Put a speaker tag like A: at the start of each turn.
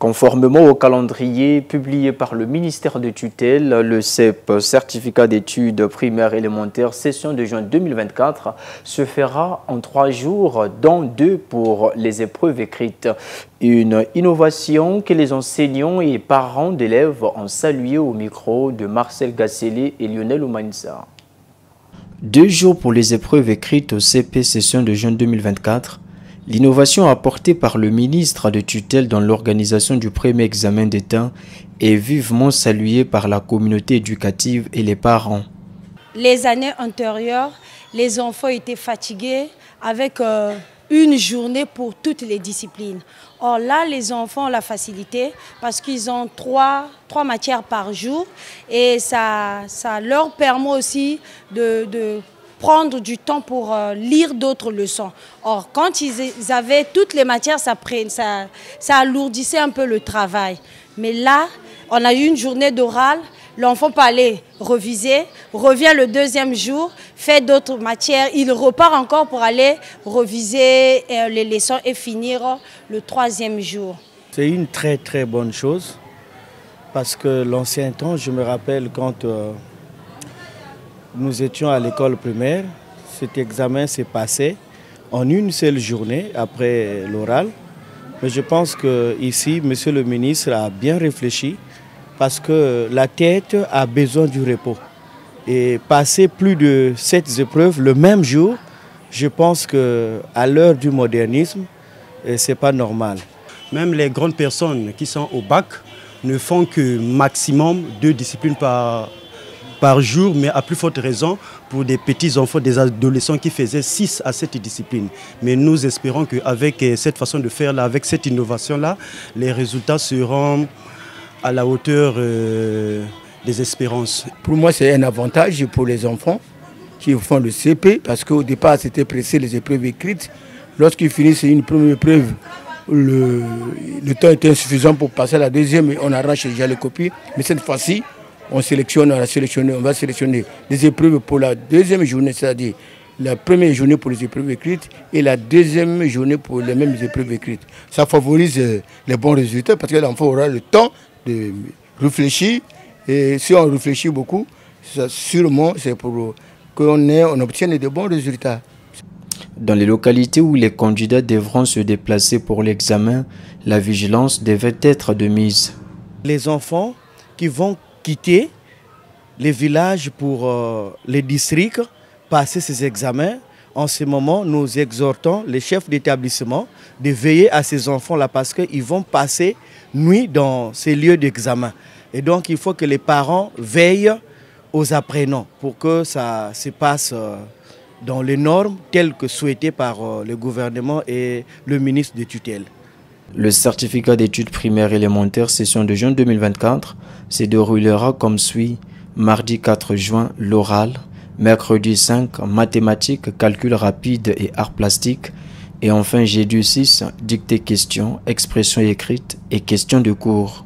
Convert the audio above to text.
A: Conformément au calendrier publié par le ministère de tutelle, le CEP, certificat d'études primaires élémentaires, session de juin 2024, se fera en 3 jours, dont 2 pour les épreuves écrites. Une innovation que les enseignants et parents d'élèves ont salué au micro de Marcel Gassélé et Lionel Oumanissa. 2 jours pour les épreuves écrites au CP session de juin 2024. L'innovation apportée par le ministre de tutelle dans l'organisation du premier examen d'État est vivement saluée par la communauté éducative et les parents.
B: Les années antérieures, les enfants étaient fatigués avec une journée pour toutes les disciplines. Or là, les enfants ont la facilité parce qu'ils ont 3 matières par jour et ça leur permet aussi de prendre du temps pour lire d'autres leçons. Or, quand ils avaient toutes les matières, ça alourdissait un peu le travail. Mais là, on a eu une journée d'oral, l'enfant peut aller reviser, revient le 2e jour, fait d'autres matières, il repart encore pour aller reviser les leçons et finir le 3e jour.
C: C'est une très très bonne chose parce que l'ancien temps, je me rappelle quand nous étions à l'école primaire, cet examen s'est passé en une seule journée après l'oral. Mais je pense qu'ici, monsieur le ministre a bien réfléchi parce que la tête a besoin du repos. Et passer plus de 7 épreuves le même jour, je pense qu'à l'heure du modernisme, ce n'est pas normal.
D: Même les grandes personnes qui sont au bac ne font que maximum 2 disciplines par jour, mais à plus forte raison pour des petits enfants, des adolescents qui faisaient 6 à 7 disciplines. Mais nous espérons qu'avec cette façon de faire, avec cette innovation-là, les résultats seront à la hauteur des espérances.
E: Pour moi, c'est un avantage pour les enfants qui font le CP, parce qu'au départ, c'était pressé les épreuves écrites. Lorsqu'ils finissent une première épreuve, le temps était insuffisant pour passer à la deuxième et on arrache déjà les copies. Mais cette fois-ci, on va sélectionner des épreuves pour la 2e journée, c'est-à-dire la première journée pour les épreuves écrites et la 2e journée pour les mêmes épreuves écrites. Ça favorise les bons résultats parce que l'enfant aura le temps de réfléchir. Et si on réfléchit beaucoup, sûrement c'est pour qu'on obtienne de bons résultats.
A: Dans les localités où les candidats devront se déplacer pour l'examen, la vigilance devait être de mise.
C: Les enfants qui vont quitter les villages pour les districts, passer ces examens. En ce moment, nous exhortons les chefs d'établissement de veiller à ces enfants-là parce qu'ils vont passer nuit dans ces lieux d'examen. Et donc, il faut que les parents veillent aux apprenants pour que ça se passe dans les normes telles que souhaitées par le gouvernement et le ministre de tutelle.
A: Le certificat d'études primaires élémentaires session de juin 2024 se déroulera comme suit. Mardi 4 juin, l'oral. Mercredi 5, mathématiques, calcul rapide et arts plastiques. Et enfin, jeudi 6, dictée questions, expression écrite et questions de cours.